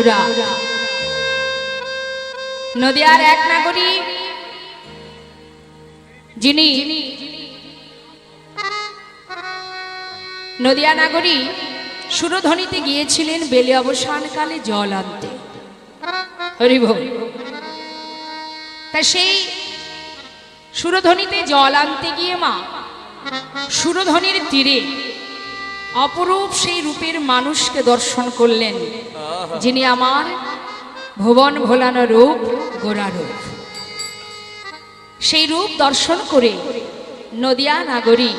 বন্ধুরা, নদিয়ার এক নাগরিক যিনি নদিয়া নাগরী সুরধ্বনিতে গিয়েছিলেন বেলে অবসানকালে জল আনতে। হরিবল। তা সেই সুরধ্বনিতে জল আনতে গিয়ে মা সুরধ্বনির তীরে অপরূপ সেই রূপের মানুষকে দর্শন করলেন, যিনি আমার ভুবন ভোলানো রূপ, গোরা রূপ। সেই রূপ দর্শন করে নদিয়া নাগরী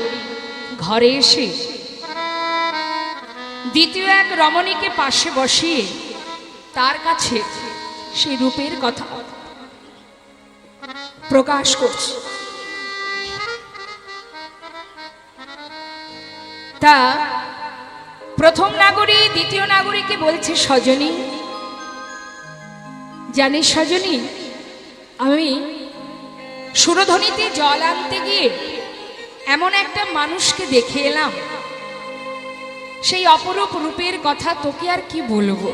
ঘরে এসে দ্বিতীয় এক রমণীকে পাশে বসিয়ে তার কাছে সেই রূপের কথা প্রকাশ করছে। তা প্রথম নাগরী দ্বিতীয় নাগরীকে বলছে, সজনী, জানিস সজনী, আমি সুরধ্বনিতে জল আনতে গিয়ে এমন একটা মানুষকে দেখে এলাম, সেই অপরূপ রূপের কথা তোকে আর কি বলবো।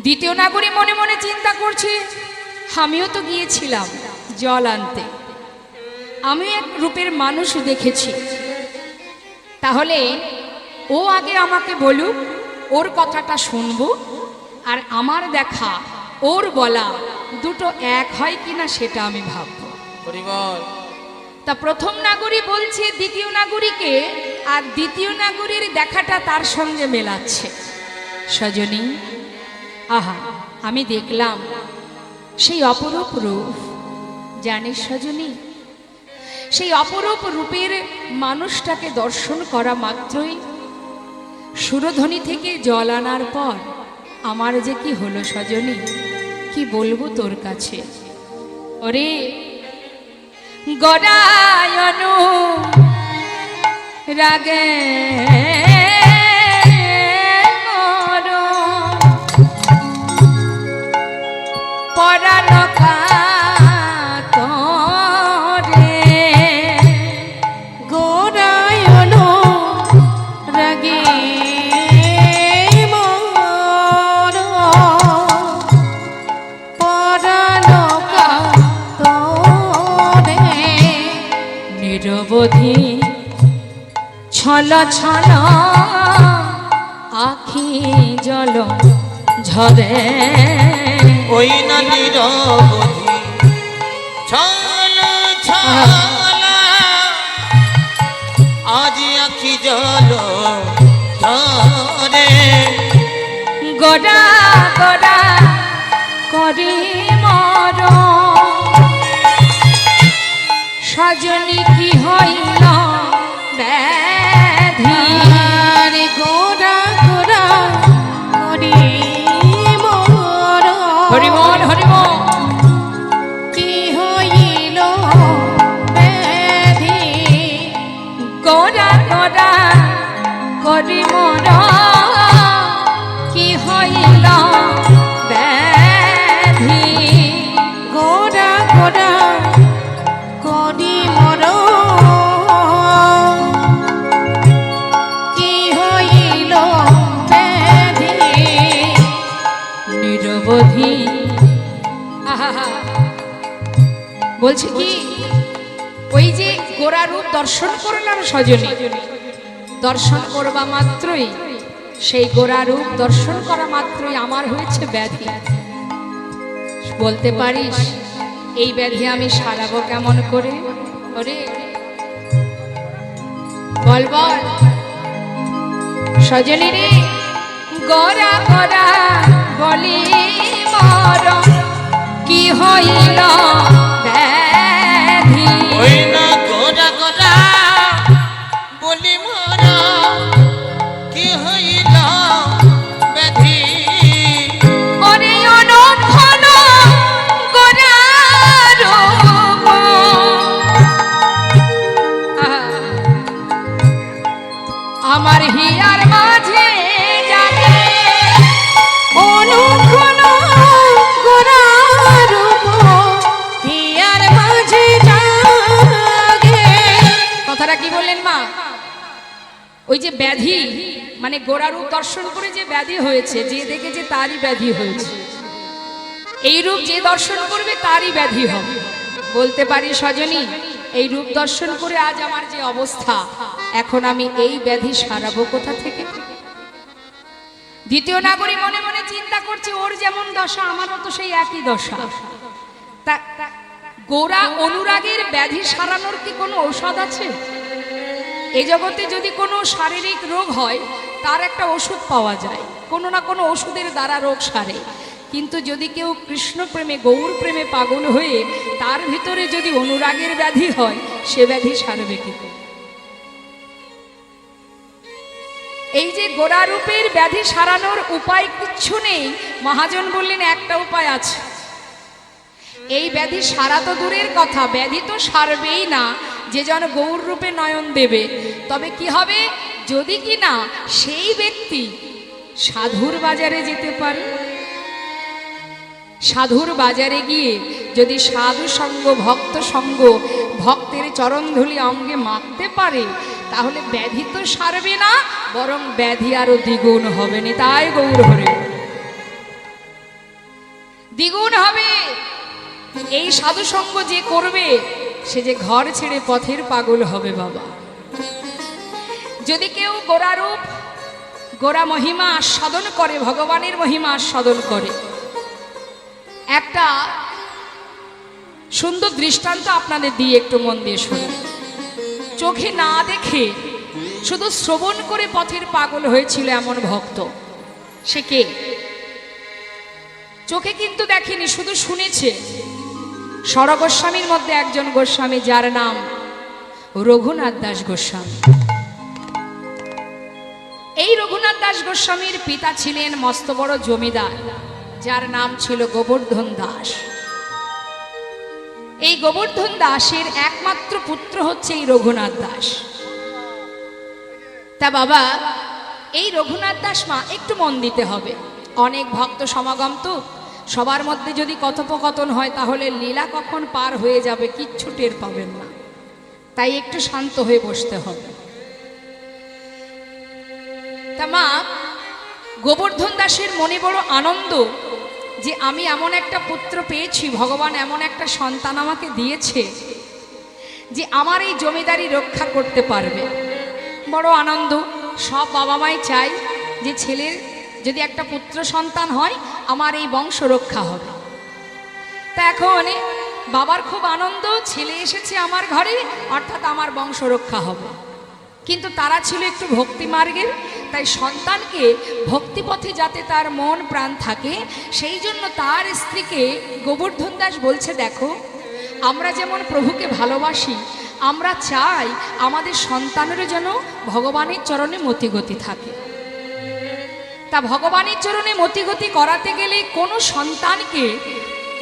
দ্বিতীয় নাগরী মনে মনে চিন্তা করছে, আমিও তো গিয়েছিলাম জল আনতে, আমি এক রূপের মানুষ দেখেছি, তাহলে ও আগে আমাকে বলুক, ওর কথাটা শুনবো, আর আমার দেখা ওর বলা দুটো এক হয় কিনা সেটা আমি ভাববো। তা প্রথম নাগরী বলছে দ্বিতীয় নাগরীকে, আর দ্বিতীয় নাগরীর দেখাটা তার সঙ্গে মেলাচ্ছে। সজনী, আহা, আমি দেখলাম সেই অপরূপ রূপ। জানিস সজনী, সেই অপরূপ রূপের মানুষটাকে দর্শন করা মাত্রই সুরধ্বনি থেকে জল আনার পর আমার যে কি হলো সজনী, কি বলবো তোর কাছে। ওরে গদায়নু রাগে পরানকা নিরবধি ছল ছল আখি জল ঝরে, ওই না নিরবধি ছল ছল আজ আখি জল ঝরে, গড়া গড়া করি মর, সজনী কি হইল ব্যাধি, গোড়া গোড়া করি মর, হরিমন হরিমন, কি হইল ব্যাধি, গোড়া গোড়া করি মর, কি হইল ব্যাধি, গোড়া গোড়া করি মর, কি হইল ব্যাধি নিরবধি। বলছে কি, ওই যে গোরা রূপ দর্শন করলাম সজনী, দর্শন করবা মাত্রই, সেই গোরা রূপ দর্শন করা মাত্রই আমার হয়েছে ব্যাধি। বলতে পারিস এই ব্যাধি আমি সারাবো কেমন করে? ওরে বল বল সজনী রে, গোরা গোরা বলি মর, কি হইল ব্যাধি, ওই না গোরা গোরা বলি মর, কি হইল ব্যাধি, ওরে অনঘন গোরা রূপ, আমার হিয়ার মাঝে জাগে, অনুঘন গোরা রূপ, হিয়ার মাঝে জাগে। কথাটা কি বললেন মা? ওই যে ব্যাধি মানে গোরা রূপ দর্শন করে যে ব্যাধি হয়েছে, যে দেখেছে তারই ব্যাধি হয়েছে। এই রূপ যে দর্শন করবে তারই ব্যাধি হবে। বলতে পারি সজনী, এই রূপ দর্শন করে আজ আমার যে অবস্থা, এখন আমি এই ব্যাধি সারাবো কোথা থেকে? দ্বিতীয় নাগরী মনে মনে চিন্তা করছে, ওর যেমন দশা আমারও তো সেই একই দশা। গোরা অনুরাগের ব্যাধি সারানোর কি কোনো ঔষধ আছে? এই জগতে যদি কোনো শারীরিক রোগ হয় তার একটা ওষুধ পাওয়া যায়, কোনো না কোনো ওষুধের দ্বারা রোগ সারে। কিন্তু যদি কেউ কৃষ্ণ প্রেমে গৌর প্রেমে পাগল হয়ে তার ভিতরে যদি অনুরাগের ব্যাধি হয়, সে ব্যাধি সারবে কি করে? এই যে গোরা রূপের ব্যাধি সারানোর উপায় কিচ্ছু নেই। মহাজন বললেন একটা উপায় আছে। এই ব্যাধি সারা তো দূরের কথা, ব্যাধি তো সারবেই না যে জন গৌর রূপে নয়ন দেবে। তবে কি হবে, যদি কি না সেই ব্যক্তি সাধুর বাজারে যেতে পারে। সাধুর বাজারে গিয়ে যদি সাধু সঙ্গ ভক্ত সঙ্গ ভক্তের চরণধুলি অঙ্গে মাখতে পারে, তাহলে ব্যাধি তো সারবে না, বরং ব্যাধি আরো দ্বিগুণ হবে। না তাই গৌর হরে দ্বিগুণ হবে। এই সাধু সঙ্গ যে করবে সে যে ঘর ছেড়ে পথের পাগল হবে বাবা। যদি কেউ গোরা রূপ গোরা মহিমা আস্বাদন করে, ভগবানের মহিমা আস্বাদন করে, একটা সুন্দর দৃষ্টান্ত আপনাদের দিয়ে একটু মন দিয়ে শুনুন। চোখে না দেখে শুধু শ্রবণ করে পথের পাগল হয়েছিল এমন ভক্ত, সে কে? চোখে কিন্তু দেখেনি, শুধু শুনেছে। ষড় গোস্বামীর মধ্যে একজন গোস্বামী, যার নাম রঘুনাথ দাস গোস্বামী। এই রঘুনাথ দাস গোস্বামীর পিতা ছিলেন মস্ত বড় জমিদার, যার নাম ছিল গোবর্ধন দাস। এই গোবর্ধন দাসের একমাত্র পুত্র হচ্ছে এই রঘুনাথ দাস। তা বাবা, এই রঘুনাথ দাস মা একটু মন দিতে হবে। অনেক ভক্ত সমাগম তো, সবার মধ্যে যদি কথোপকথন হয় তাহলে লীলা কখন পার হয়ে যাবে কিচ্ছু টের পাবেন না। তাই একটু শান্ত হয়ে বসতে হবে। তা মা, গোবর্ধন দাসের মনে বড় আনন্দ যে আমি এমন একটা পুত্র পেয়েছি, ভগবান এমন একটা সন্তান আমাকে দিয়েছে যে আমার এই জমিদারি রক্ষা করতে পারবে। বড় আনন্দ। সব বাবা মাই চাই যে ছেলের যদি একটা পুত্র সন্তান হয় আমার এই বংশ রক্ষা হবে। তা এখন বাবার খুব আনন্দ, ছেলে এসেছে আমার ঘরে, অর্থাৎ আমার বংশ রক্ষা হবে। কিন্তু তারা ছিল একটু ভক্তি মার্গের, তাই সন্তানকে ভক্তিপথে যাতে তার মন প্রাণ থাকে, সেই জন্য তার স্ত্রীকে গোবর্ধন দাস বলছে, দেখো আমরা যেমন প্রভুকে ভালোবাসি, আমরা চাই আমাদের সন্তানেরও যেন ভগবানের চরণে মতিগতি থাকে। তা ভগবানের চরণে মতিগতি করাতে গেলে কোনো সন্তানকে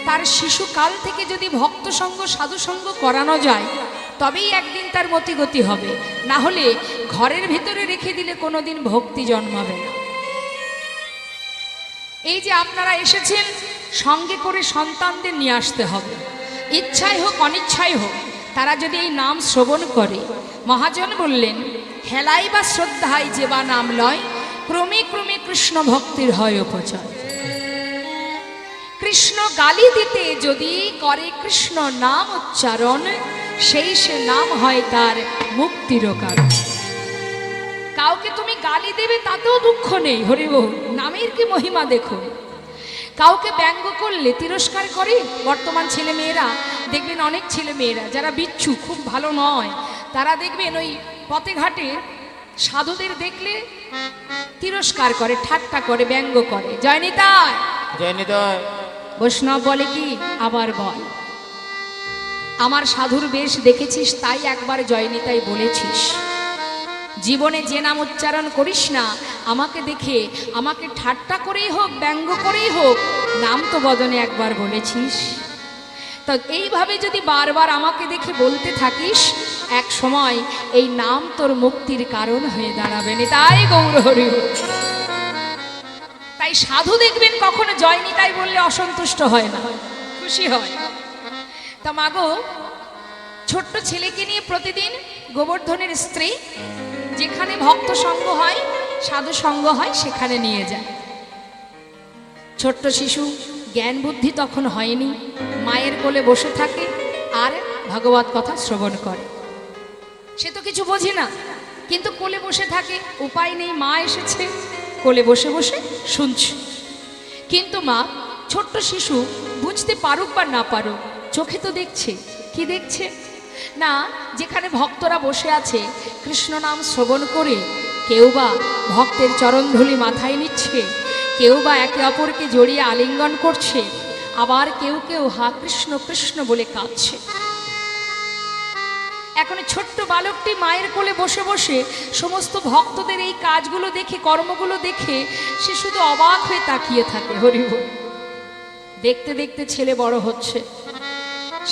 তার শিশুকাল থেকে যদি ভক্ত সঙ্গ সাধু সঙ্গ করানো যায়, তবেই একদিন তার মতিগতি হবে। না হলে ঘরের ভিতরে রেখে দিলে কোনোদিন ভক্তি জন্মাবে না। এই যে আপনারা এসেছেন, সঙ্গে করে সন্তানদের নিয়ে আসতে হবে। ইচ্ছাই হোক অনিচ্ছাই হোক, তারা যদি এই নাম শ্রবণ করে, মহাজন বললেন, হেলাই বা শ্রদ্ধায় যে বা নাম লয়, ক্রমে ক্রমে কৃষ্ণ ভক্তির হয় উপচয়। কৃষ্ণ গালি দিতে যদি করে কৃষ্ণ নাম উচ্চারণ, সেই সে নাম হয় তার মুক্তির কারণ। কাউকে তুমি গালি দেবে তাতেও দুঃখ নেই, হরি বল, নামের কি মহিমা দেখো। কাউকে ব্যঙ্গ করলে তিরস্কার করে। বর্তমান ছেলে মেয়েরা দেখবেন, অনেক ছেলে মেয়েরা যারা বিচ্ছু, খুব ভালো নয়, তারা দেখবেন ওই পথে ঘাটে সাধুদের দেখলে তিরস্কার করে, ঠাট্টা করে, ব্যঙ্গ করে। জয় নিতাই, জয় নিতাই। বৈষ্ণব বলে কি, আবার বল, আমার সাধুর বেশ দেখেছিস তাই একবার জয় নিতাই বলেছিস। জীবনে যে নাম উচ্চারণ করিস না, আমাকে দেখে, আমাকে ঠাট্টা করেই হোক ব্যঙ্গ করেই হোক, নাম তো বদনে একবার বলেছিস। তো এইভাবে যদি বারবার আমাকে দেখে বলতে থাকিস, এক সময় এই নাম তোর মুক্তির কারণ হয়ে দাঁড়াবে। তাই গৌর হরি। তাই সাধু দেখবেন কখনো জয় নিতাই বললে অসন্তুষ্ট হয় না, খুশি হয়। তা মাগো, ছোট্ট ছেলেকে নিয়ে প্রতিদিন গোবর্ধনের স্ত্রী যেখানে ভক্ত সঙ্গ হয় সাধু সঙ্গ হয় সেখানে নিয়ে যায়। ছোট্ট শিশু, জ্ঞান বুদ্ধি তখন হয়নি, মায়ের কোলে বসে থাকে আর ভগবত কথা শ্রবণ করে। সে তো কিছু বোঝে না, কিন্তু কোলে বসে থাকে, উপায় নেই, মা এসেছে, কোলে বসে বসে শুনছে। কিন্তু মা, ছোট্ট শিশু বুঝতে পারুক বা না পারুক, চোখে তো দেখছে। কি দেখছে না, যেখানে ভক্তরা বসে আছে কৃষ্ণ নাম শ্রবণ করে, কেউ বা ভক্তের চরণধূলি মাথায় নিচ্ছে, কেউ বা একে অপরকে জড়িয়ে আলিঙ্গন করছে, আবার কেউ কেউ হা কৃষ্ণ কৃষ্ণ বলে কাঁদছে। এখন ছোট্ট বালকটি মায়ের কোলে বসে বসে সমস্ত ভক্তদের এই কাজগুলো দেখে, কর্মগুলো দেখে সে শুধু অবাক হয়ে তাকিয়ে থাকে। হরিবল। দেখতে দেখতে ছেলে বড় হচ্ছে,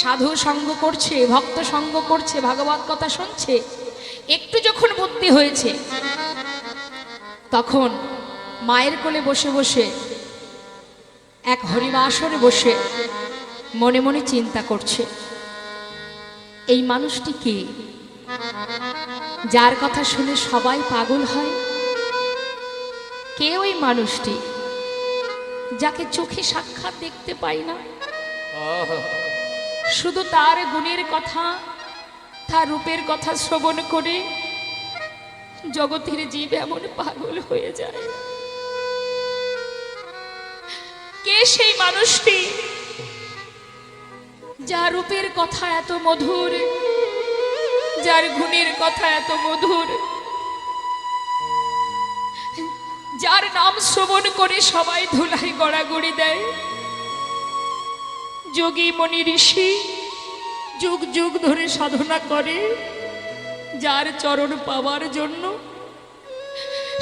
সাধু সঙ্গ করছে, ভক্ত সঙ্গ করছে, ভাগবত কথা শুনছে। একটু যখন বুদ্ধি হয়েছে, তখন মায়ের কোলে বসে বসে এক হরিবাসরে বসে মনে মনে চিন্তা করছে, এই মানুষটি কে, যার কথা শুনে সবাই পাগল হয়? কে ওই মানুষটি, যাকে চোখে সাক্ষাৎ দেখতে পাই না, শুধু তার গুণের কথা, তার রূপের কথা শ্রবণ করে জগতের জীব এমন পাগল হয়ে যায়? কে সেই মানুষটি, যার রূপের কথা এত মধুর, যার গুণের কথা এত মধুর, যার নাম শ্রবণ করে সবাই ধুলাই গড়াগড়ি দেয়? যোগী মনি ঋষি যুগ যুগ ধরে সাধনা করে যার চরণ পাওয়ার জন্য,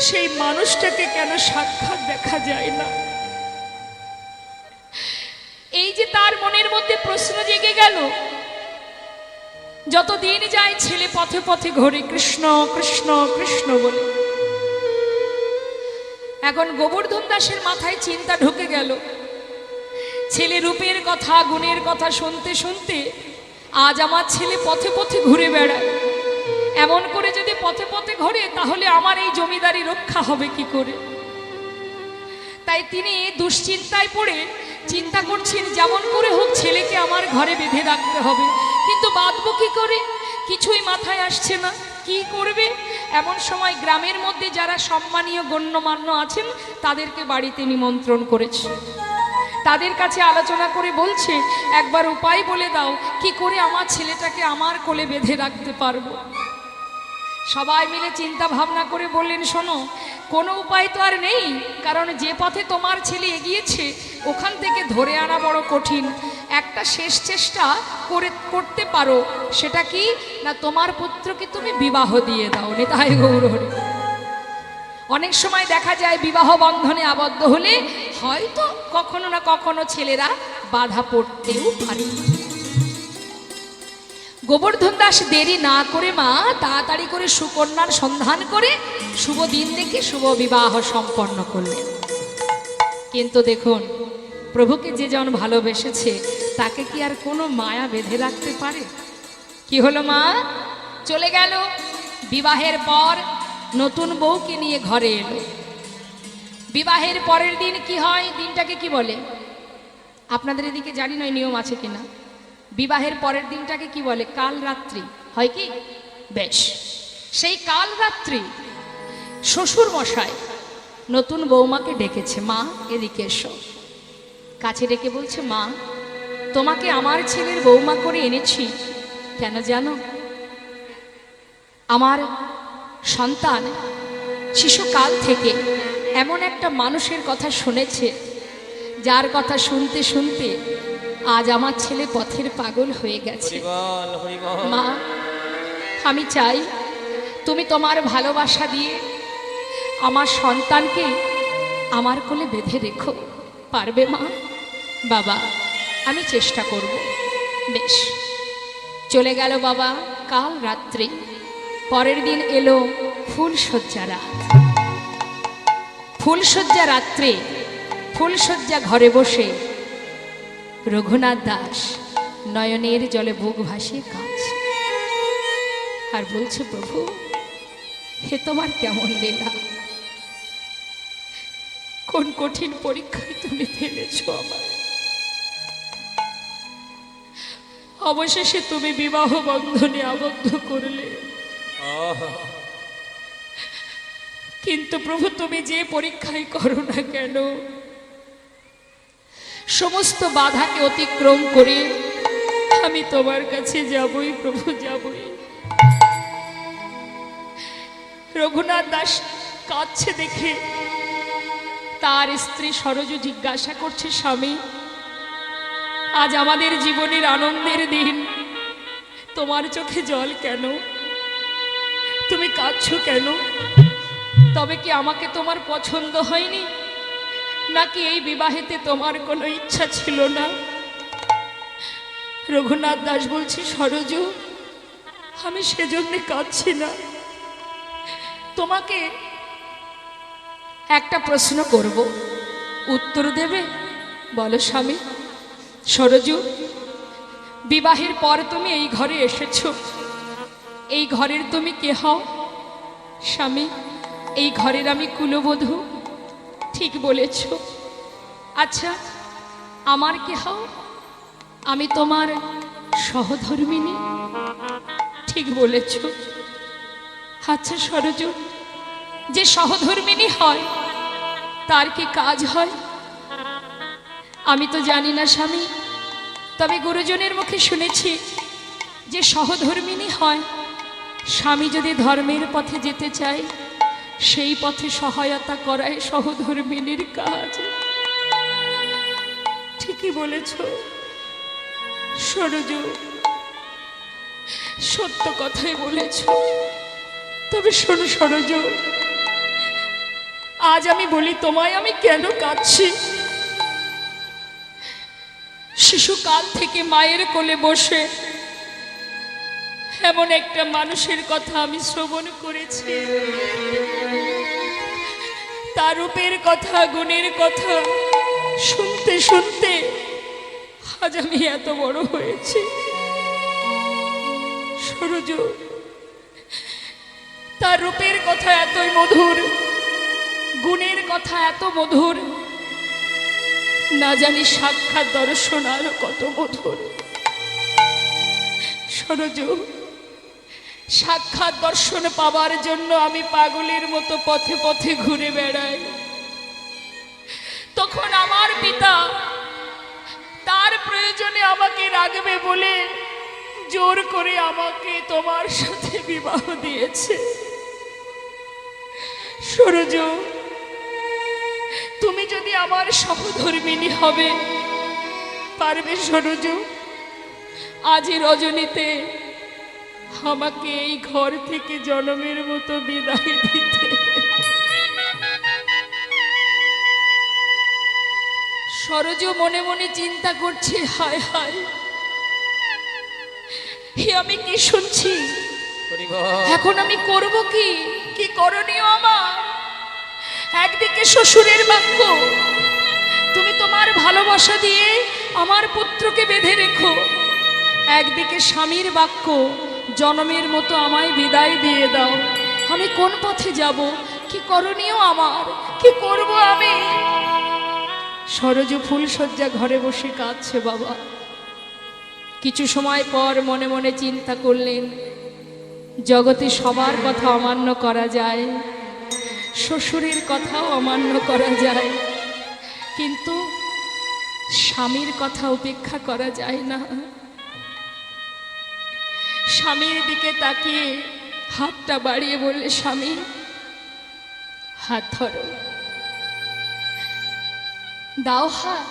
সেই মানুষটাকে কেন সাক্ষাৎ দেখা যায় না? এই যে তার মনের মধ্যে প্রশ্ন জেগে গেল, যত দিন যায় ছেলে পথে পথে ঘোরে কৃষ্ণ কৃষ্ণ কৃষ্ণ বলে। এখন গোবর্ধন দাসের মাথায় চিন্তা ঢুকে গেল, ছেলে রূপের কথা গুণের কথা শুনতে শুনতে আজ আমার ছেলে পথে পথে ঘুরে বেড়ায়। এমন করে যদি পথে পথে ঘোরে, তাহলে আমার এই জমিদারি রক্ষা হবে কি করে? তাই তিনি দুশ্চিন্তায় পড়ে চিন্তা করছেন, যেমন করে হোক ছেলেকে আমার ঘরে বেঁধে রাখতে হবে, কিন্তু বাঁধবো কি করে? কিছুই মাথায় আসছে না, কি করবে? এমন সময় গ্রামের মধ্যে যারা সম্মানীয় গণ্যমান্য আছেন তাদেরকে বাড়িতে নিমন্ত্রণ করেছে। তাদের কাছে আলোচনা করে বলছে, একবার উপায় বলে দাও, কি করে আমার ছেলেটাকে আমার কোলে বেঁধে রাখতে পারবো? সবাই মিলে চিন্তা ভাবনা করে বললেন, শোনো, কোনো উপায় তো আর নেই, কারণ যে পথে তোমার ছেলে এগিয়েছে ওখান থেকে ধরে আনা বড় কঠিন। একটা শেষ চেষ্টা করতে পারো, সেটা কি না, তোমার পুত্রকে তুমি বিবাহ দিয়ে দাও। নিতাই গৌর হরি। অনেক সময় দেখা যায় বিবাহ বন্ধনে আবদ্ধ হলে হয়তো কখনো না কখনো ছেলেরা বাধা পড়তেও পারে। গোবর্ধন দাস দেরি না করে মা তাড়াতাড়ি করে সুকন্যার সন্ধান করে শুভ দিন দেখে শুভ বিবাহ সম্পন্ন করলেন। কিন্তু দেখুন, প্রভুকে যে জন ভালোবেসেছে তাকে কি আর কোনো মায়া বেঁধে রাখতে পারে? কি হলো, মা চলে গেল, বিবাহের পর নতুন বউকে নিয়ে ঘরে এলো। বিবাহের পরের দিন কি হয়, দিনটাকে কি বলে? আপনাদের এদিকে জানি না নিয়ম আছে কিনা। বিবাহের পরের দিনটাকে কি বলে? কাল রাত্রি হয় কি? বেশ, সেই কাল রাত্রি শ্বশুর মশাই নতুন বৌমাকে ডেকেছে, মা এদিকে এসো। কাছে ডেকে বলছে, মা তোমাকে আমার ছেলের বৌমা করে এনেছি, কেন জানো? আমার সন্তান শিশুকাল থেকে এমন একটা মানুষের কথা শুনেছে, যার কথা শুনতে শুনতে আজ আমার ছেলে পথের পাগল হয়ে গেছে। মা আমি চাই তুমি তোমার ভালোবাসা দিয়ে আমার সন্তানকে আমার কোলে বেঁধে রেখো, পারবে মা? বাবা আমি চেষ্টা করব। বেশ, চলে গেল বাবা কাল রাত্রি। পরের দিন এলো ফুলশয্যা রাত। ফুলশয্যা রাত্রে ফুলশয্যা ঘরে বসে রঘুনাথ দাস নয়নের জলে বুক ভাসিয়ে কাঁদছে আর বলছে, প্রভু হে তোমার কেমন লীলা, কোন কঠিন পরীক্ষায় তুমি ফেলেছো আমার। অবশেষে তুমি বিবাহ বন্ধনে আবদ্ধ করলে, কিন্তু প্রভু তুমি যে পরীক্ষাই করো না কেন, সমস্ত বাধাকে অতিক্রম করে আমি তোমার কাছে যাবই প্রভু, যাবই। রঘুনাথ দাস কাঁদছে দেখে তার স্ত্রী সরজু জিজ্ঞাসা করছে, স্বামী আজ আমাদের জীবনের আনন্দের দিন, তোমার চোখে জল কেন, তুমি কাঁদছো কেন? তবে কি আমাকে তোমার পছন্দ হয়নি, নাকি এই বিবাহেতে তোমার কোনো ইচ্ছা ছিল না? রঘুনাথ দাস বলছি, সরজু আমি সেজন্য কাঁদছি না। তোমাকে একটা প্রশ্ন করব, উত্তর দেবে? বলো স্বামী। সরজু, বিবাহের পর তুমি এই ঘরে এসেছো, এই ঘরের তুমি কে হও? স্বামী, এই ঘরের আমি কুলবধূ। ঠিক বলেছ। আচ্ছা আমার কে হও? আমি তোমার সহধর্মিনী। ঠিক বলেছ। আচ্ছা সরজু, যে সহধর্মিনী হয় তার কি কাজ হয়? আমি তো জানি না স্বামী, তবে গুরুজনের মুখে শুনেছি যে সহধর্মিনী হয় স্বামী যদি ধর্মের পথে যেতে চায় সেই পথে সহায়তা করায় সহধর্মিনীর কাজ। ঠিকই বলেছ সরজু, সত্য কথাই বলেছ। তবে শোনো সরজু, আজ আমি বলি তোমায় আমি কেন কাঁদছি। শিশুকাল থেকে মায়ের কোলে বসে এমন একটা মানুষের কথা আমি শ্রবণ করেছি, তার রূপের কথা, গুণের কথা শুনতে শুনতে আজ আমি এত বড় হয়েছি। সরজু, তার রূপের কথা এতই মধুর, গুণের কথা এত মধুর, না জানি সাক্ষাৎ দর্শন আরো কত মধুর। সরজু, সাক্ষাৎ দর্শন পাবার জন্য আমি পাগলের মতো পথে পথে ঘুরে বেড়াই। তখন আমার পিতা তার প্রয়োজনে আমাকে রাখবে বলে জোর করে আমাকে তোমার সাথে বিবাহ দিয়েছে। সরজু, তুমি যদি আমার সহধর্মিনী হবে পারবে সরজু আজই রজনীতে আমাকে এই ঘর থেকে জনমের মতো বিদায় দিতে? সরজু মনে মনে চিন্তা করছে, হায় হায় হে আমি কি শুনছি, এখন আমি করব কি, কি করণীয় আমার? একদিকে শ্বশুরের বাক্য, তুমি তোমার ভালোবাসা দিয়ে আমার পুত্রকে বেঁধে রেখো, একদিকে স্বামীর বাক্য, জনমের মতো আমায় বিদায় দিয়ে দাও। আমি কোন পথে যাব, কি করণীয় আমার, কি করব আমি? সরজু ফুলশয্যা ঘরে বসে কাঁদছে বাবা। কিছু সময় পর মনে মনে চিন্তা করলেন, জগতে সবার কথা অমান্য করা যায়, শ্বশুরের কথাও অমান্য করা যায়, কিন্তু স্বামীর কথা উপেক্ষা করা যায় না। স্বামীর দিকে তাকিয়ে হাতটা বাড়িয়ে বললে, স্বামী হাত ধরো, দাও হাত,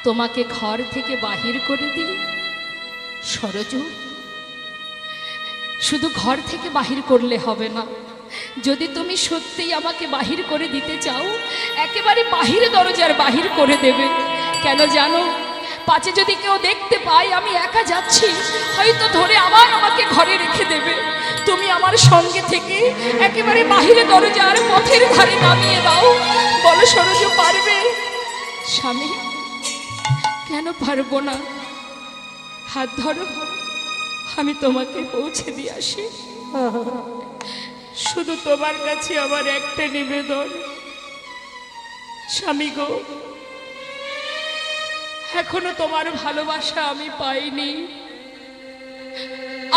তোমাকে ঘর থেকে বাহির করে দিই। সরজু, শুধু ঘর থেকে বাহির করলে হবে না, যদি তুমি সত্যিই আমাকে বাহির করে দিতে চাও একেবারে বাহির দরজার বাহির করে দেবে। কেন জানো, পাছে যদি কেউ দেখতে পায় আমি একা যাচ্ছি, হয়তো ধরে আবার আমাকে ঘরে রেখে দেবে। তুমি আমার সঙ্গে থেকে একেবারে বাহিরে দরজার পথের ধারে নামিয়ে দাও। বলো সরজু, পারবে? স্বামী, কেন পারবো না? হাত ধরো, আমি তোমাকে পৌঁছে দিয়ে আসি। শুধু তোমার কাছে আমার একটা নিবেদন, স্বামী গো, এখনো তোমার ভালোবাসা আমি পাইনি।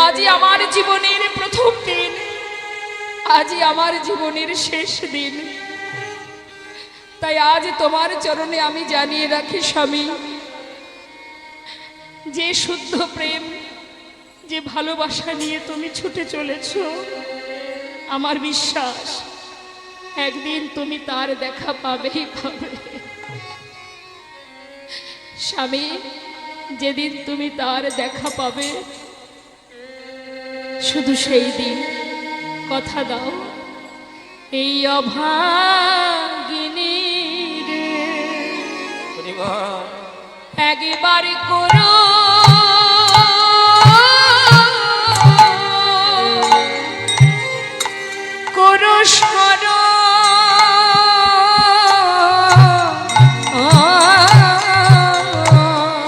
আজই আমার জীবনের প্রথম দিন, আজই আমার জীবনের শেষ দিন। তাই আজ তোমার চরণে আমি জানিয়ে রাখি স্বামী, যে শুদ্ধ প্রেম, যে ভালোবাসা নিয়ে তুমি ছুটে চলেছ, আমার বিশ্বাস একদিন তুমি তার দেখা পাবেই পাবে। স্বামী, যেদিন তুমি তার দেখা পাবে, শুধু সেই দিন কথা দাও, এই অভাগিনী রে একবার করো করো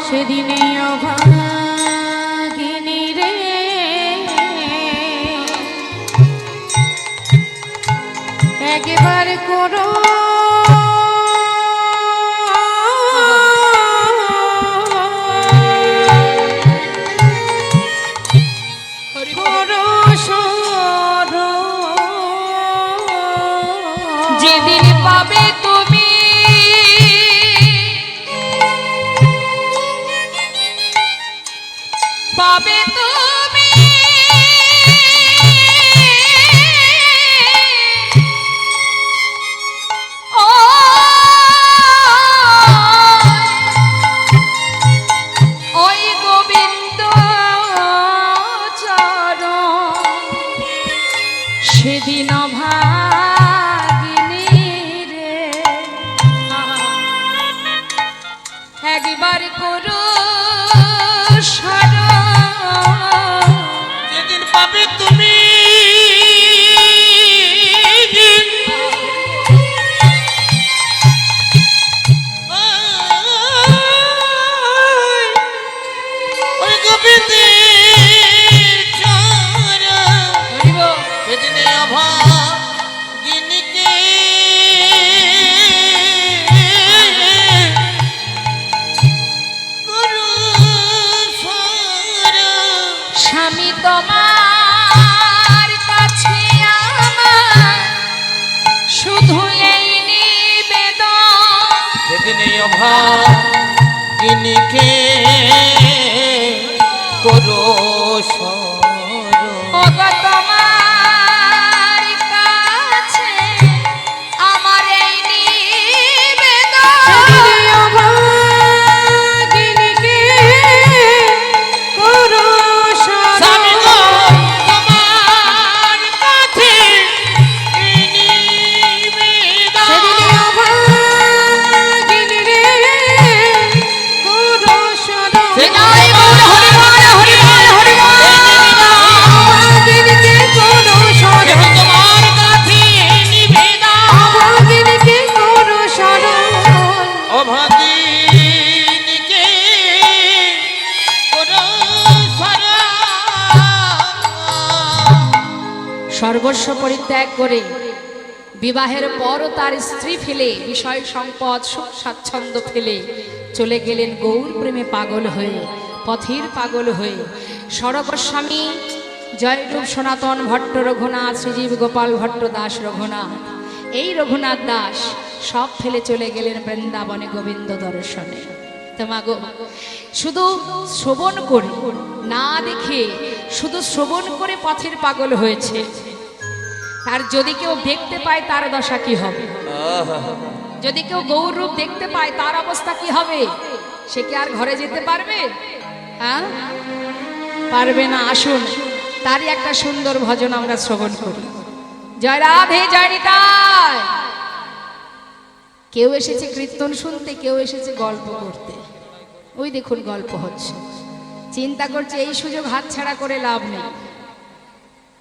সেদিনে অভাগিনী রে একবার করো যেদিন পাবে তুমি পাবে তুমি ও ওই গোবিন্দ চরণ, সেদিন অভাগিনী রে একবার করো স্মরণ। যেদিন পাবে তুমি ওই গোবিন্দের চরণ, সেদিনে অভাগিনীকে করো স্মরণ। স্বামী তোমার কাছে আমার শুধু এই নিবেদন, সেদিনে অভাগিনীকে করো স্মরণ। ওগো তোমার কাছে আমার এই নিবেদন, সেদিনে অভাগিনীকে করো স্বামী স্মরণ। গো, তোমার কাছে এই নিবেদন। সেদিনে অভাগিনী রে করো স্মরণ। সেদিনে অভাগিনীকে করো স্মরণ। সেদিন তোমার কাছে নিবেদন। অভাগিনীকে করো স্মরণ। অভাগিনীকে করো স্মরণ। সর্বস্ব পরিত্যাগ করে বিবাহের পরও তার স্ত্রী ফেলে, বিষয় সম্পদ সুখ স্বাচ্ছন্দ্য ফেলে চলে গেলেন গৌর প্রেমে পাগল হয়ে, পথের পাগল হয়ে। সরগোস্বামী, জয়রূপ সনাতন ভট্ট রঘুনাথ, শ্রীজীব গোপাল ভট্ট দাস রঘুনাথ, এই রঘুনাথ দাস সব ফেলে চলে গেলেন বৃন্দাবনে গোবিন্দ দর্শনে। তোমাগো শুধু শ্রবণ করে, না দেখে শুধু শ্রবণ করে পথের পাগল হয়েছে। আর যদি কেউ দেখতে পায় তার দশা কি হবে? যদি কেউ গৌর রূপ দেখতে পায় তার অবস্থা কি হবে? সে কি আর ঘরে যেতে পারবে? হ্যাঁ, পারবে না। আসুন তারই একটা সুন্দর ভজন আমরা শ্রবণ করি। জয় রাধে, জয় নিতাই। কেউ এসেছে কীর্তন শুনতে, কেউ এসেছে গল্প করতে। ওই দেখুন গল্প হচ্ছে, চিন্তা করছে এই সুযোগ হাতছাড়া করে লাভ নেই।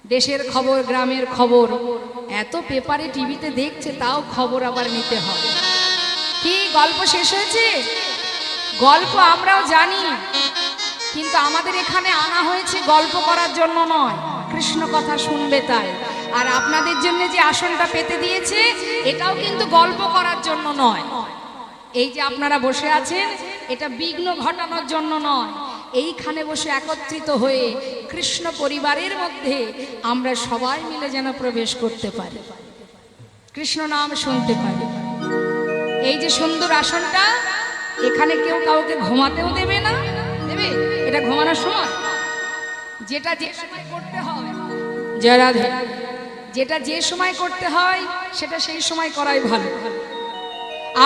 দেশের খবর, গ্রামের খবর এত পেপারে টিভিতে দেখছে, তাও খবর আবার নিতে হবে। কি গল্প শেষ হয়েছে? গল্প আমরাও জানি, কিন্তু আমাদের এখানে আনা হয়েছে গল্প করার জন্য নয়, কৃষ্ণ কথা শুনবে তাই। আর আপনাদের জন্য যে আসনটা পেতে দিয়েছে এটাও কিন্তু গল্প করার জন্য নয়। এই যে আপনারা বসে আছেন এটা বিঘ্ন ঘটানোর জন্য নয়, এইখানে বসে একত্রিত হয়ে কৃষ্ণ পরিবারের মধ্যে আমরা সবাই মিলে যেন প্রবেশ করতে পারি, কৃষ্ণ নাম শুনতে পারি। এই যে সুন্দর আসনটা, এখানে কেউ কাউকে ঘুমাতেও দেবে না, দেবে? এটা ঘুমানোর সময়, যেটা যে সময় করতে হয়, জয় রাধে, যেটা যে সময় করতে হয় সেটা সেই সময় করাই ভালো।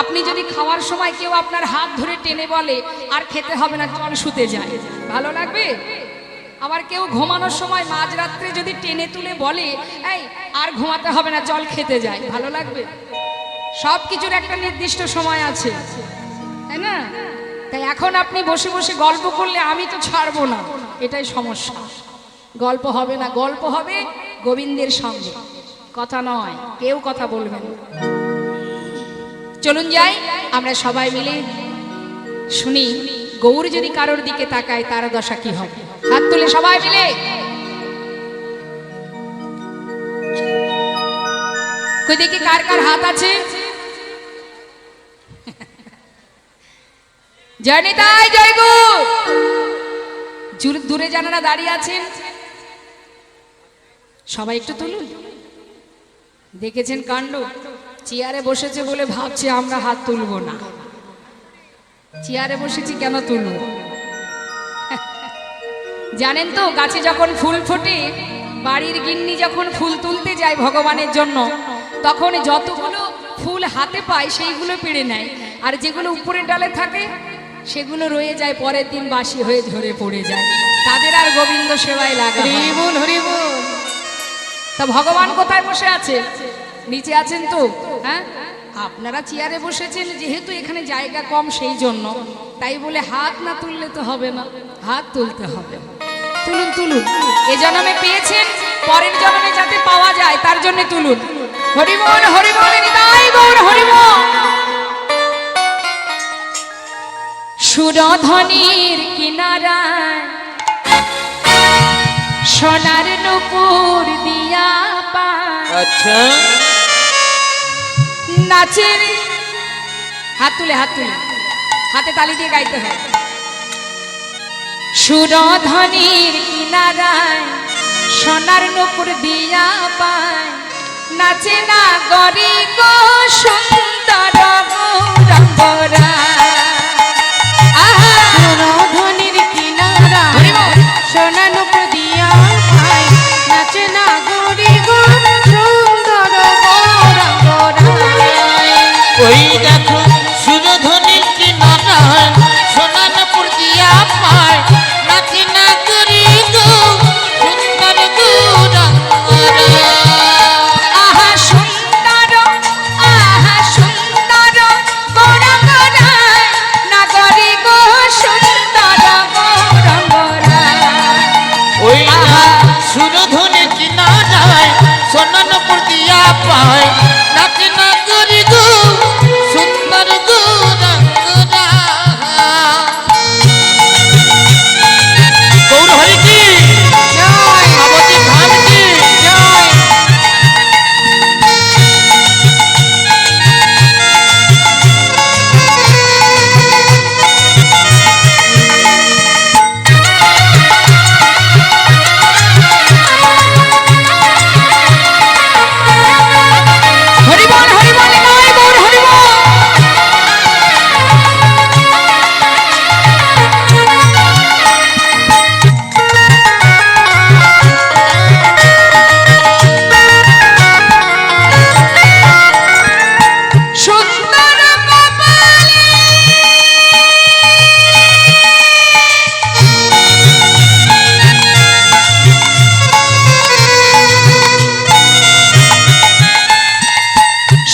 আপনি যদি খাওয়ার সময় কেউ আপনার হাত ধরে টেনে বলে আর খেতে হবে না, চল শুতে যায়, ভালো লাগবে? আবার কেউ ঘুমানোর সময় মাঝরাত্রে যদি টেনে তুলে বলে এই আর ঘুমাতে হবে না, চল খেতে যায়, ভালো লাগবে? সব কিছুর একটা নির্দিষ্ট সময় আছে, তাই না? তাই এখন আপনি বসে বসে গল্প করলে আমি তো ছাড়বো না, এটাই সমস্যা। গল্প হবে না, গল্প হবে গোবিন্দের সঙ্গে, কথা নয়, কেউ কথা বলবেন। চলুন যাই আমরা সবাই মিলে শুনি গৌর যদি কারোর দিকে তাকায় তার দশা কি হবে। হাত তুলে সবাই মিলে, কই দেখি কার কার হাত আছে। জয় নিতাই, জয় গৌর। দূরে জানারা দাঁড়িয়ে আছেন সবাই একটু তুলুন। দেখেছেন কাণ্ড, চেয়ারে বসেছে বলে ভাবছে আমরা হাত তুলবো না, চেয়ারে বসেছি কেন তুলব? জানেন তো গাছে যখন ফুল ফোটে, বাড়ির গিন্নি যখন ফুল তুলতে যায় ভগবানের জন্য, তখন যতগুলো ফুল হাতে পায় সেইগুলো পেড়ে নেয়, আর যেগুলো উপরের ডালে থাকে সেগুলো রয়ে যায়, পরের দিন বাসি হয়ে ঝরে পড়ে যায়, তাদের আর গোবিন্দ সেবায় লাগা হয় না। হরি বল, হরি বল। তা ভগবান কোথায় বসে আছে? নিচে আছেন তো, হ্যাঁ? আপনারা চেয়ারে বসেছেন যেহেতু এখানে জায়গা কম, সেই জন্য, তাই বলে হাত না তুললে তো হবে না, হাত তুলতে হবে। তুলুন তুলুন, এ জন্মে পেয়েছেন, পরের জন্মে যাতে পাওয়া যায় তার জন্য তুলুন। হরি বল, হরি বল, নিতাই গৌর, হরি বল। সুরধনির কিনারায় সোনার নূপুর দিয়া পায়, আচ্ছা, নাচের হাত তুলে, হাত তুলে, হাতে তালি দিয়ে গাইতে হয়। সুরধনির কিনারায় সোনার নূপুর দিয়া পায়, নাচে না গরি গো সুন্দর গৌরাঙ্গরা। সুরধনির কিনারা সোনা নূপুর দিয়া পায়, নাচে না গরি গো সুন্দর গৌরাঙ্গরায়। ওই দেখো সুরধনির কিনারায় সোনারপুর দিয়া পায়, নাচে না করি গো সুন্দর গৌরাঙ্গরা। আহা সুন্দর, আহা সুন্দর গৌরাঙ্গরায়, নাগরি গো সুন্দর গৌরাঙ্গরায়। ওই দেখো সুরধনির কিনারায় সোনারপুর দিয়া পায়, নাচে না করি গো সুন্দর গৌরাঙ্গরা। গৌর হরি কি জয়, ভগবতী ধাম কি জয়। হরি বল, হরি বল, নিতাই গৌর, হরি বল। সুন্দর কপালে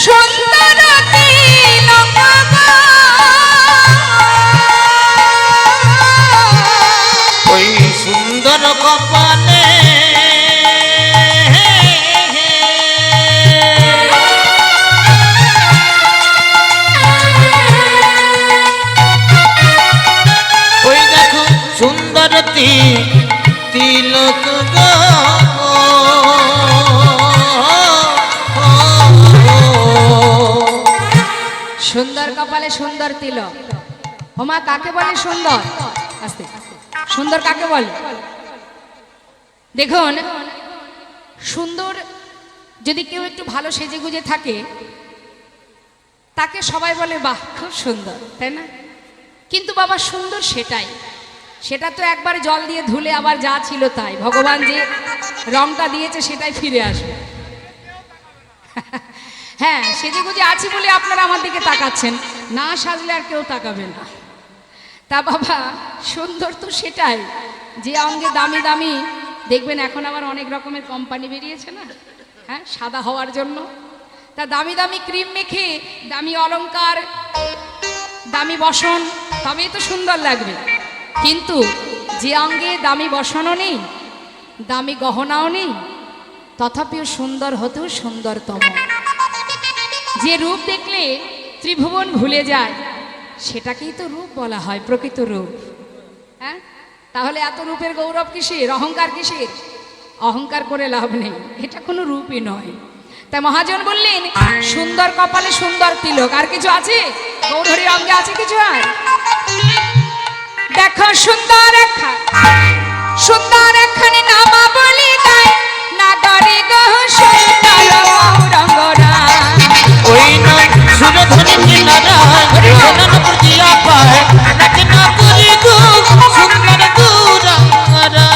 সুন্দর তিলক গো, ওই সুন্দর কপালে ওই দেখো সুন্দর তিলক গো। কপালে সুন্দর তিলক। ওমা কাকে বলে সুন্দর? আস্তে, সুন্দর কাকে বলে? দেখুন, সুন্দর যদি কেউ একটু ভালো সেজে গুজে থাকে তাকে সবাই বলে বাহ খুব সুন্দর, তাই না? কিন্তু বাবা সুন্দর সেটাই, সেটা তো একবার জল দিয়ে ধুলে আবার যা ছিল তাই, ভগবান যে রংটা দিয়েছে সেটাই ফিরে আসবে। হ্যাঁ, সেজে গুজে আছি বলে আপনারা আমার দিকে তাকাচ্ছেন, না সাজলে আর কেউ তাকাবে না। তা বাবা সুন্দর তো সেটাই যে অঙ্গে দামি দামি, দেখবেন এখন আবার অনেক রকমের কোম্পানি বেরিয়েছে না, হ্যাঁ, সাদা হওয়ার জন্য। তা দামি দামি ক্রিম মেখে, দামি অলংকার, দামি বসন, তবেই তো সুন্দর লাগবে। কিন্তু যে অঙ্গে দামি বসনও নেই, দামি গহনাও নেই, তথাপিও সুন্দর হতেও সুন্দরতম, যে রূপ দেখলে ত্রিভুবন ভুলে যায়, সেটাকেই তো রূপ বলা হয়, প্রকৃত রূপ। হ্যাঁ, তাহলে এত রূপের গৌরব কিসের, অহংকার কিসের? অহংকার করে লাভ নেই, এটা কোনো রূপই নয়। তাই মহাজন বললেন সুন্দর কপালে সুন্দর তিলক। আর কিছু আছে? গৌরহরির অঙ্গে আছে কিছু? আর দেখো সুন্দর সুন্দর এখানে নামা বলি গায়, না ডরে গো সুন্দর গৌরঙ্গরা। ওই নয় সুরধনি কিনারায় সোনার প্রতিয়া পায়, নাকি না করি গো সুন্দর গৌরাঙ্গরা।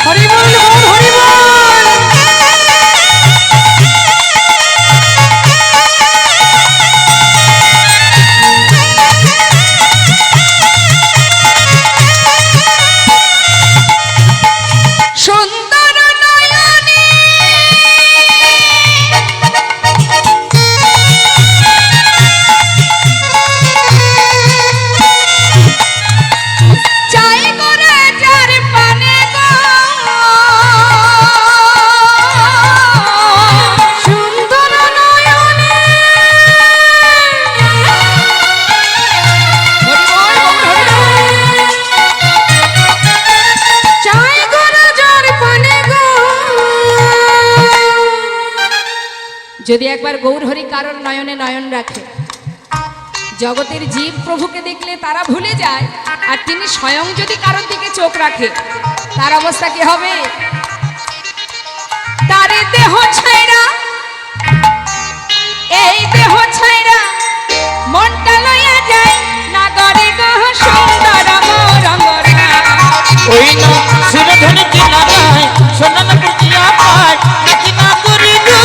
হরি বল, হরি বল। সুন্দর নয়নে চাই করে যার পানে গো, সুন্দর নয়নে। চাই করে যার পানে গো। যদি একবার গৌরহরি কারোর নয়নে নয়ন রাখে, জগতের জীব প্রভুকে দেখলে তারা ভুলে যায়, আর তিনি স্বয়ং যদি কারোর দিকে চোখ রাখে, তার অবস্থা কি হবে? তারে দেহ ছাইরা, এই দেহ ছাইরা মনটা লইয়া যায়, না গরে গহ সুন্দর গৌরঙ্গরা। ওই নয় সুরধনি কিনারায় সোনার প্রতিয়া পায়, নাকি না করি গো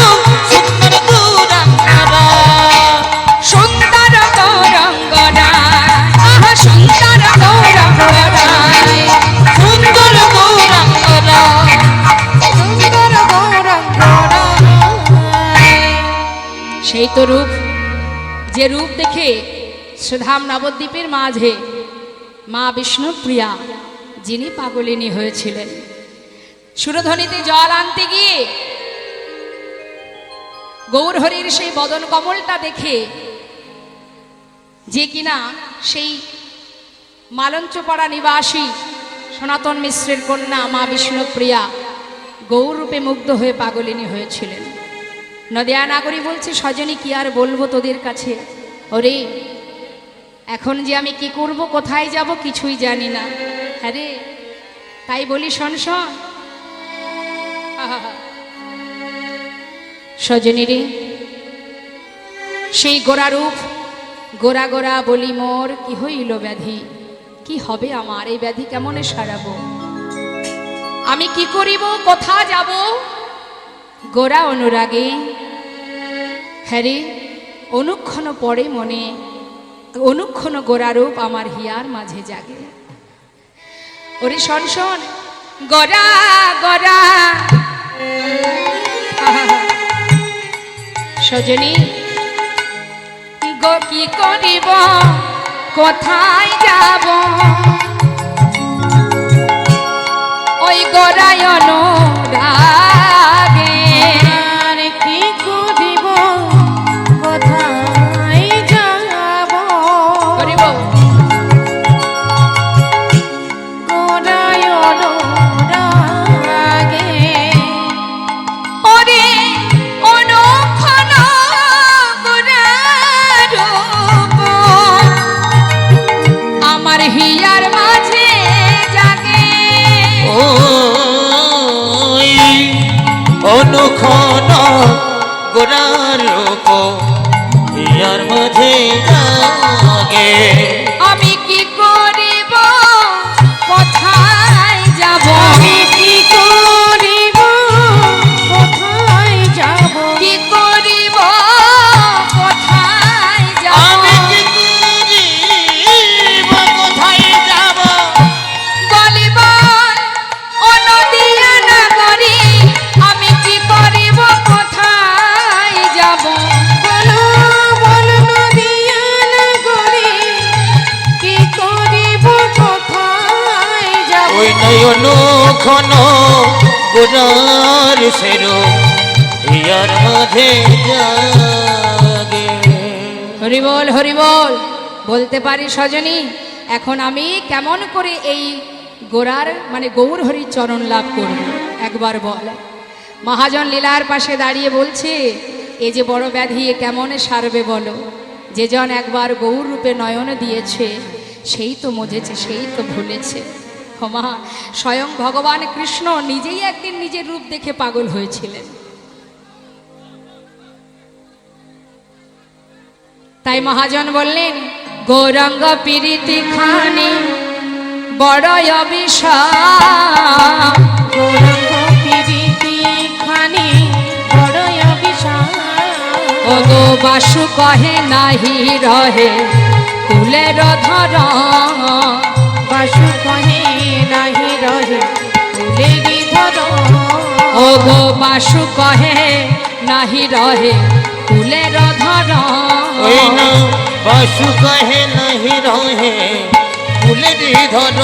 সুন্দর গৌরাঙ্গরা। সুন্দর গৌরঙ্গরা, আহা সুন্দর গৌরঙ্গরা, সুন্দর গৌরাঙ্গরা। সুন্দর গৌরঙ্গরা। সেই তো রূপ, যে রূপ দেখে সুধাম নবদ্বীপের মাঝে মা বিষ্ণুপ্রিয়া, যিনি পাগলিনী হয়েছিলেন, সুরধ্বনিতে জল আনতে গিয়ে গৌরহরির সেই বদন কমলটা দেখে, যে কিনা সেই মালঞ্চপাড়া নিবাসী সনাতন মিশ্রের কন্যা মা বিষ্ণুপ্রিয়া গৌরূপে মুগ্ধ হয়ে পাগলিনী হয়েছিলেন। নদিয়া নাগরী বলছে, সজনী কি আর বলবো তোদের কাছে, ওরে এখন যে আমি কি করব, কোথায় যাব, কিছুই জানি না। হ্যাঁ রে, তাই বলি শোন শোন। সজনী রে, সেই গোরা রূপ, গোরা গোরা বলি মোর কি হইল ব্যাধি, কি হবে আমার এই ব্যাধি, কেমনে সারাবো, আমি কি করিব, কোথা যাব, গোরা অনুরাগে। হ্যাঁ রে, অনুক্ষণ পড়ে মনে, অনুক্ষণ গোরারূপ আমার হিয়ার মাঝে জাগে। ওরে শোন শোন, গোরা গোরা। সজনী গো কি করিব, কোথায় যাব, ওই গোরায় অনুরাগে। আর কি করিব, কোথায় যাব, করিব গোরায় অনুরাগে। ওরে ঘন গোরার রূপ হিয়ার মাঝে জাগে। আমি কি করিব কোথায় যাব আমি কি করিব কোথায় যাব কি করিব কোথায় যাব আমি কি করিব কোথায় যাব? বলিব ও নদিয়া নগরী আমি কি করিব কোথায় যাব বলো বলো নদিয়া নগরী কি করিব কোথায় যাব ওই নয়ন ঘন গোরার সেরো হিয়ার মাঝে জাগে। হরিবল হরিবল বলতে পারি সজনী এখন আমি কেমন করে এই গোরার মানে গৌর হরির চরণ লাভ করব একবার বল। মহাজন লীলার পাশে দাঁড়িয়ে বলছে এই যে বড় ব্যাধি এ কেমন সারবে বলো, যে জন একবার গৌর রূপে নয়ন দিয়েছে সেই তো মজেছে সেই তো ভুলেছে। মা স্বয়ং ভগবান কৃষ্ণ নিজেই একদিন নিজের রূপ দেখে পাগল হয়েছিলেন। তাই মহাজন বললেন গৌরাঙ্গ পীড়িতি খানি বড় অভিশাপ গৌরাঙ্গ পীড়িতি খানি বড় অভিশাপ ও গো বাসু কহে নাহি রহে কুলের ধর বাসু কহে নাহি রহে ফুলেরি ধর ও গো বাসু কহে নাহি রহে কুলের ধর ওই না বাসু কহে নাহি রহে ফুলের ধর।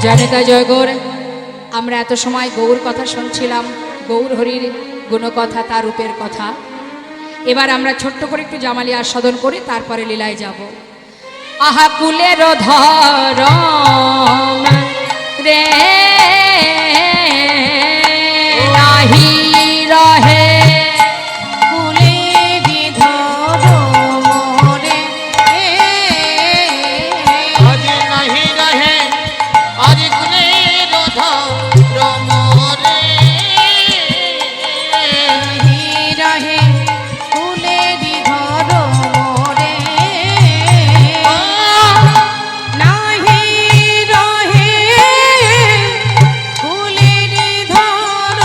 জনিতা জয় গৌর আমরা এত সময় গৌর কথা শুনছিলাম, গৌর হরির গুণকথা তার রূপের কথা। এবার আমরা ছোট্ট করে একটু জামালি আস্বাদন করি তারপরে লীলায় যাব। আহা কুলের ধরম রে নাহি রহে ফুলেরি ধর মোরে আজ নাহি রহে আজ কুলের ধর মোরে। নাহি রহে ফুলেরি ধর মোরে নাহি রহে ফুলেরি ধর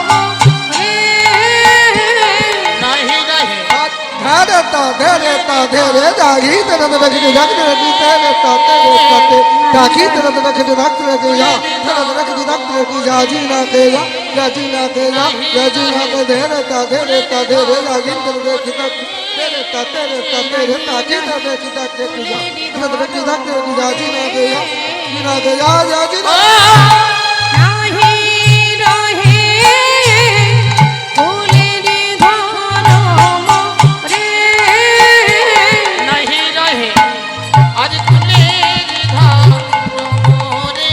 মোরে নাহি রহে নাহি রহে ফুলেরি ধর মোরে নাহি রহে আজ কুলের ধর মোরে।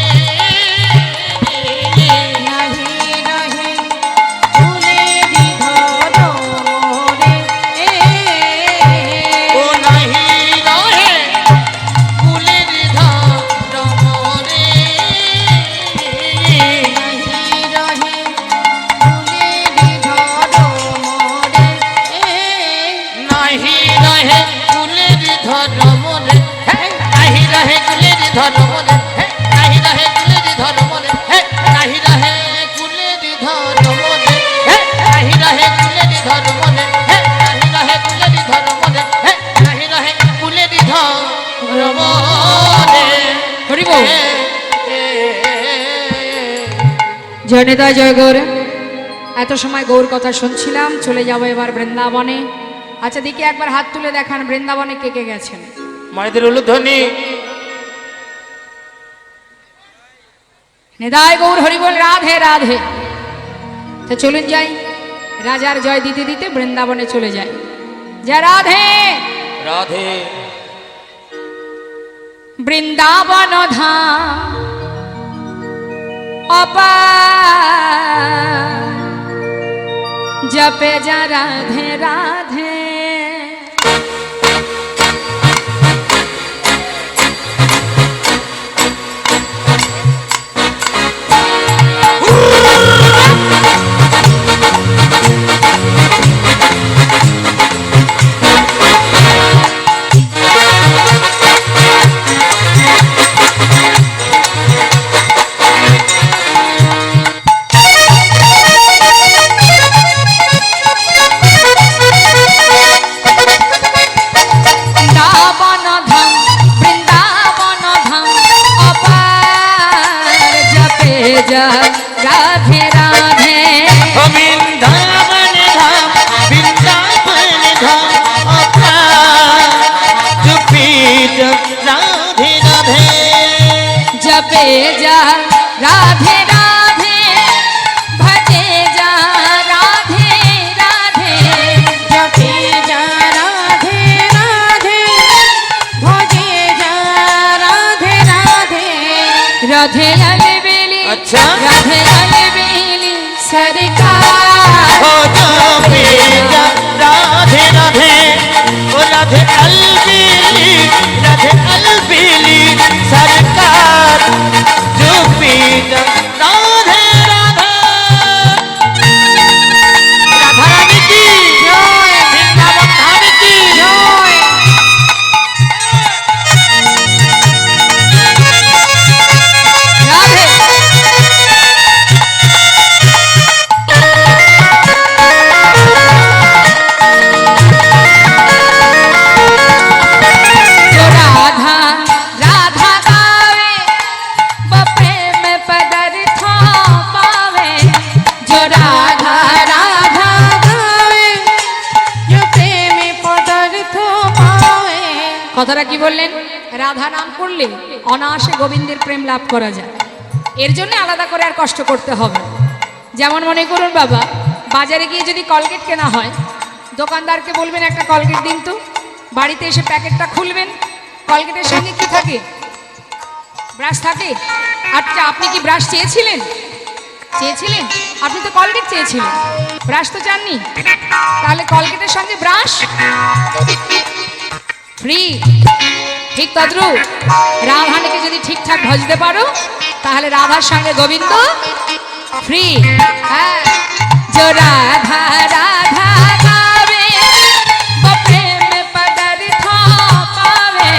নাহি রহে ফুলেরি ধর মোরে ও নাহি রহে কুলের ধর মোরে। নাহি রহে ফুলেরি ধর মোরে নাহি রহে কুলের ধর মোরে। নাহি রহে কুলের ধর মোরে। নাহি রহে কুলের ধর মোরে। নাহি রহে কুলের ধর মোরে। নাহি রহে কুলের ধর মোরে। নাহি রহে কুলের ধর মোরে। নাহি রহে কুলের ধর মোরে। হরি বল। জনিতা জয় গৌর এত সময় গৌর কথা শুনছিলাম, চলে যাব এবার বৃন্দাবনে। আচ্ছা দেখি একবার হাত তুলে দেখান বৃন্দাবনে কে কে গেছেন। মায়েদের উলুধ্বনি নিদায় গৌর হরি বল রাধে রাধে। তো চলুন যাই রাজার জয় দিতে দিতে বৃন্দাবনে চলে যাই। জয় রাধে। রাধে বৃন্দাবন ধাম जपे जा राधे राधे जा राधे राधे ओ वृंदावन धाम वृंदावन धाम अपना चुपी जब राधे राधे जपे जा राधे राधे भजे जा राधे राधे जपे जा राधे राधे भजे जा राधे राधे राधे अलबेली अच्छा। राधे अलबेली सरकार ओ जपे जा राधे राधे ओ राधे अलबेली सरकार चुपी जब राधे राधे राधा रानी की जय वृंदावन धाम की जय राधे जो राधा राधा गावे वो प्रेम पदार्थ पावे जो राधा राधा गावे जो प्रेम पदार्थ पावे কথাটা কি বললেন রাধা নাম করলে অনায়াসে গোবিন্দের প্রেম লাভ করা যায় এর জন্য আলাদা করে আর কষ্ট করতে হবে না। যেমন মনে করুন বাবা বাজারে গিয়ে যদি কলগেট কেনা হয় দোকানদারকে বলবেন একটা কলগেট দিন তো বাড়িতে এসে প্যাকেটটা খুলবেন কলগেটের সঙ্গে কি থাকে ব্রাশ থাকে আচ্ছা আপনি কি ব্রাশ চেয়েছিলেন চেয়েছিলেন আপনি তো কলগেট চেয়েছিলেন ব্রাশ তো চাননি তাহলে কলগেটের সঙ্গে ব্রাশ ফ্রি ঠিক তদ্রুপ রাধাকে যদি ঠিকঠাক ভজতে পারো তাহলে রাধার সঙ্গে গোবিন্দ ফ্রি হ্যাঁ जो राधा राधा गावे वो प्रेम पदार्थ पावे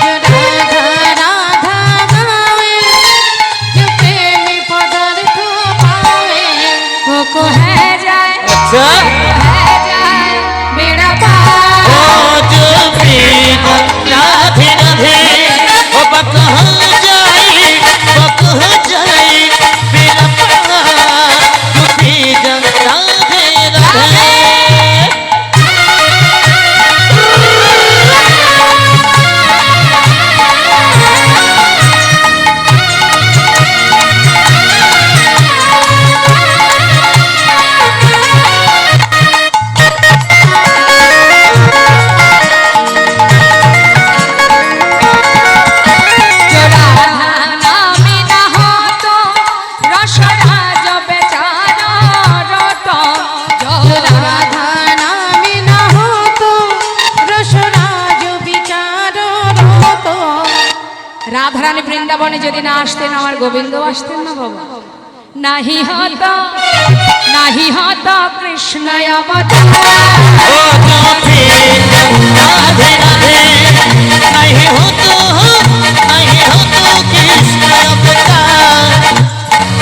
जो राधा राधा गावे जो प्रेम पदार्थ पावे वो को है जाए अच्छा है जाए मेरा पार ओ चुपी जब राधे राधे ओ बकहाँ जाई मेरा प्यार चुपी जब राधे राधे जो राधा नाम न हो तो रसरा जो बेचारा रोतो जो राधा नाम न हो तो रसरा जो विचारो रोतो রাধারানী বৃন্দাবনে যদি না আসতেন আমার গোবিন্দ আসতেন না বাবা নাহি হত কৃষ্ণ অবতার ओ चुपी जब राधे राधे नहीं हो तो कृष्ण अवतार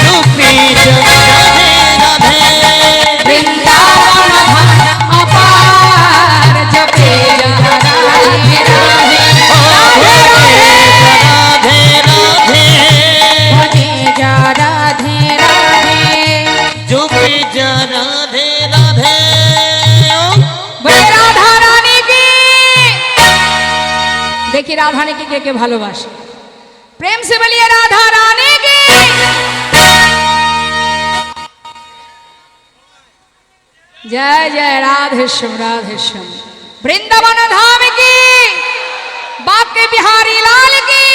चुपी जब राधे राधे বৃন্দাবন ধাম অপার জপে রাধে রাধে राधे राधे भजे जा राधे राधे चुपी जब राधे राधे বলে রাধা রানী কি দেখি রাধা রানীকে কে কে ভালোবাসে প্রেম সে বলিয়ে রাধা রানী কি जय जय राधेश्याम राधेश्याम वृंदावन धाम की बाके बिहारी लाल की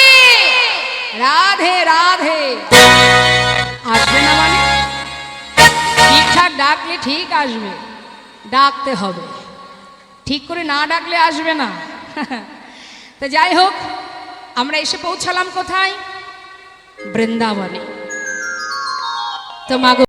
राधे राधे আসবে না মানে ঠিকঠাক ডাকলে ঠিক আসবে ডাকতে হবে ঠিক করে না ডাকলে আসবে না তো যাই হোক আমরা এসে পৌঁছালাম কোথায় বৃন্দাবনে তো মাগো